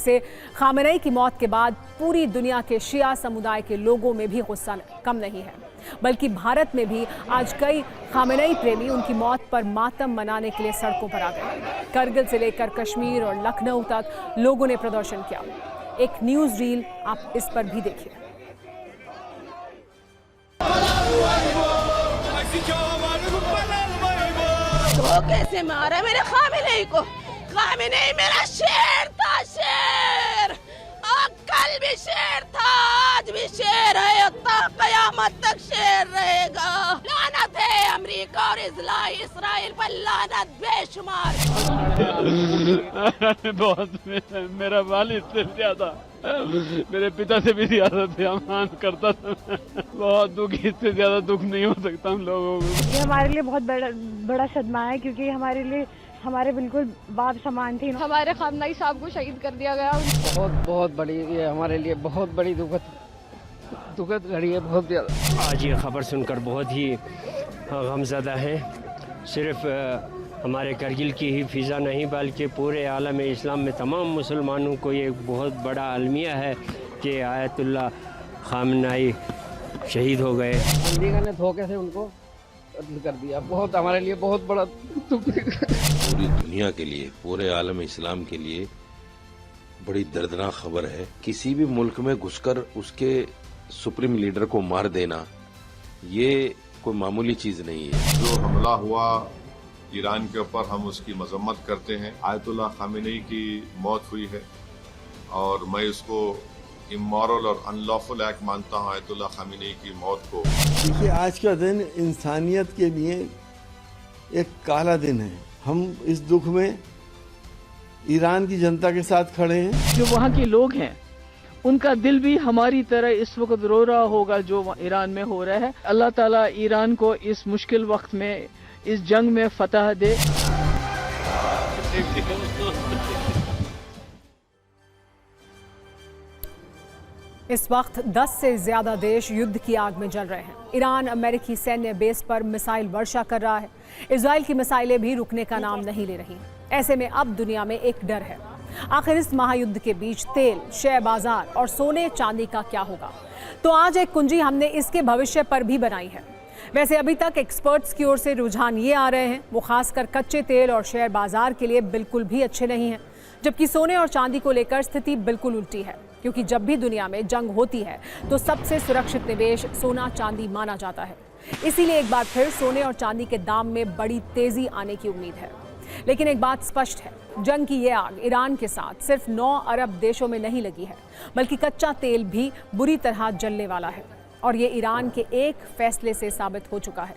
वैसे खामेनेई की मौत के बाद पूरी दुनिया के शिया समुदाय के लोगों में भी गुस्सा कम नहीं है, बल्कि भारत में भी आज कई खामेनेई प्रेमी उनकी मौत पर मातम मनाने के लिए सड़कों पर आ गए। करगिल से लेकर कश्मीर और लखनऊ तक लोगों ने प्रदर्शन किया। एक न्यूज़ रील आप इस पर भी देखिए। धोखे से मारा मेरे खामेनेई को। खामेनेई मेरा शेर था, शेर। और कल भी शेर था, आज भी शेर है, क़यामत तक शेर रहेगा। लानत है अमेरिका और इस्राइल पर, लानत बेशुमार। बहुत मेरा वालिद से ज्यादा, मेरे पिता से भी ज्यादा सम्मान करता था। बहुत दुख, इससे ज्यादा दुख नहीं हो सकता हम लोगों को। ये हमारे लिए बहुत बड़ा सदमा है, क्योंकि हमारे लिए हमारे बिल्कुल बाप समान थे। हमारे खामनेई साहब को शहीद कर दिया गया। बहुत बड़ी, ये हमारे लिए बहुत बड़ी दुखद घड़ी है, बहुत ज़्यादा। आज ये खबर सुनकर बहुत ही गमज़दा है। सिर्फ हमारे करगिल की ही फिज़ा नहीं, बल्कि पूरे आलम इस्लाम में तमाम मुसलमानों को ये बहुत बड़ा अलमिया है कि आयतुल्लाह खामेनेई शहीद हो गए। अमेरिका ने धोखे से उनको कत्ल कर दिया। बहुत हमारे लिए बहुत बड़ा दुख। पूरी दुनिया के लिए, पूरे आलम इस्लाम के लिए बड़ी दर्दनाक खबर है। किसी भी मुल्क में घुसकर उसके सुप्रीम लीडर को मार देना, ये कोई मामूली चीज नहीं है। जो हमला हुआ ईरान के ऊपर, हम उसकी मजम्मत करते हैं। आयतुल्लाह खामेनेई की मौत हुई है और मैं उसको इमोरल और अनलॉफुल एक्ट मानता हूँ, आयतुल्लाह खामेनेई की मौत को। देखिए, आज का दिन इंसानियत के लिए एक काला दिन है। हम इस दुख में ईरान की जनता के साथ खड़े हैं। जो वहाँ के लोग हैं, उनका दिल भी हमारी तरह इस वक्त रो रहा होगा जो ईरान में हो रहा है। अल्लाह ताला ईरान को इस मुश्किल वक्त में, इस जंग में फतह दे। इस वक्त 10 से ज्यादा देश युद्ध की आग में जल रहे हैं। ईरान अमेरिकी सैन्य बेस पर मिसाइल वर्षा कर रहा है। इजराइल की मिसाइलें भी रुकने का नाम नहीं ले रही। ऐसे में अब दुनिया में एक डर है, आखिर इस महायुद्ध के बीच तेल, शेयर बाजार और सोने चांदी का क्या होगा। तो आज एक कुंजी हमने इसके भविष्य पर भी बनाई है। वैसे अभी तक एक्सपर्ट्स की ओर से रुझान ये आ रहे हैं, वो खासकर कच्चे तेल और शेयर बाजार के लिए बिल्कुल भी अच्छे नहीं हैं, जबकि सोने और चांदी को लेकर स्थिति बिल्कुल उल्टी है। क्योंकि जब भी दुनिया में जंग होती है तो सबसे सुरक्षित निवेश सोना चांदी माना जाता है। इसीलिए एक बार फिर सोने और चांदी के दाम में बड़ी तेजी आने की उम्मीद है। लेकिन एक बात स्पष्ट है, जंग की ये आग ईरान के साथ सिर्फ 9 अरब देशों में नहीं लगी है, बल्कि कच्चा तेल भी बुरी तरह जलने वाला है। और ये ईरान के एक फैसले से साबित हो चुका है।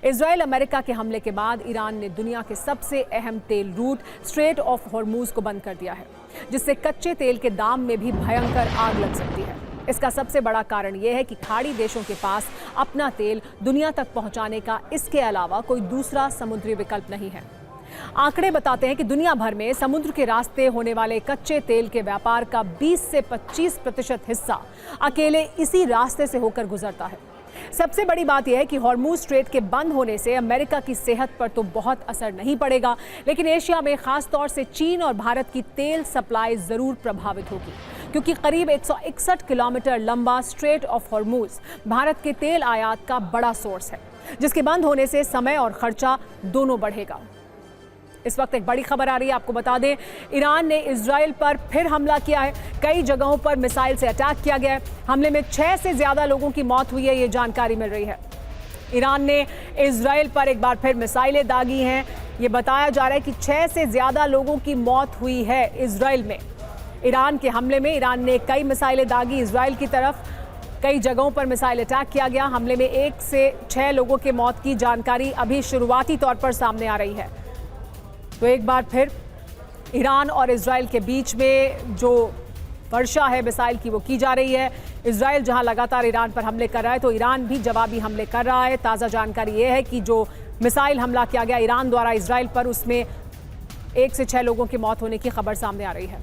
इजराइल अमेरिका के हमले के बाद ईरान ने दुनिया के सबसे अहम तेल रूट स्ट्रेट ऑफ हॉर्मूज को बंद कर दिया है, जिससे कच्चे तेल के दाम में भी भयंकर आग लग सकती है। इसका सबसे बड़ा कारण यह है कि खाड़ी देशों के पास अपना तेल दुनिया तक पहुंचाने का इसके अलावा कोई दूसरा समुद्री विकल्प नहीं है। आंकड़े बताते हैं कि दुनिया भर में समुद्र के रास्ते होने वाले कच्चे तेल के व्यापार का 20 से 25% हिस्सा अकेले इसी रास्ते से होकर गुजरता है। सबसे बड़ी बात यह है कि हॉर्मूज स्ट्रेट के बंद होने से अमेरिका की सेहत पर तो बहुत असर नहीं पड़ेगा, लेकिन एशिया में खास तौर से चीन और भारत की तेल सप्लाई जरूर प्रभावित होगी, क्योंकि करीब 161 किलोमीटर लंबा स्ट्रेट ऑफ हॉर्मूज भारत के तेल आयात का बड़ा सोर्स है, जिसके बंद होने से समय और खर्चा दोनों बढ़ेगा। इस वक्त एक बड़ी खबर आ रही है, आपको बता दें, ईरान ने इजराइल पर फिर हमला किया है। कई जगहों पर मिसाइल से अटैक किया गया है। हमले में 6 से ज्यादा लोगों की मौत हुई है, ये जानकारी मिल रही है। ईरान ने इजराइल पर एक बार फिर मिसाइलें दागी हैं। ये बताया जा रहा है कि 6 से ज्यादा लोगों की मौत हुई है इजराइल में। ईरान के हमले में ईरान ने कई मिसाइलें दागी इजराइल की तरफ। कई जगहों पर मिसाइल अटैक किया गया। हमले में 1 से 6 लोगों की मौत की जानकारी अभी शुरुआती तौर पर सामने आ रही है। तो एक बार फिर ईरान और इजराइल के बीच में जो वर्षा है मिसाइल की वो की जा रही है। इजराइल जहां लगातार ईरान पर हमले कर रहा है, तो ईरान भी जवाबी हमले कर रहा है। ताज़ा जानकारी ये है कि जो मिसाइल हमला किया गया ईरान द्वारा इजराइल पर, उसमें 1 से 6 लोगों की मौत होने की खबर सामने आ रही है।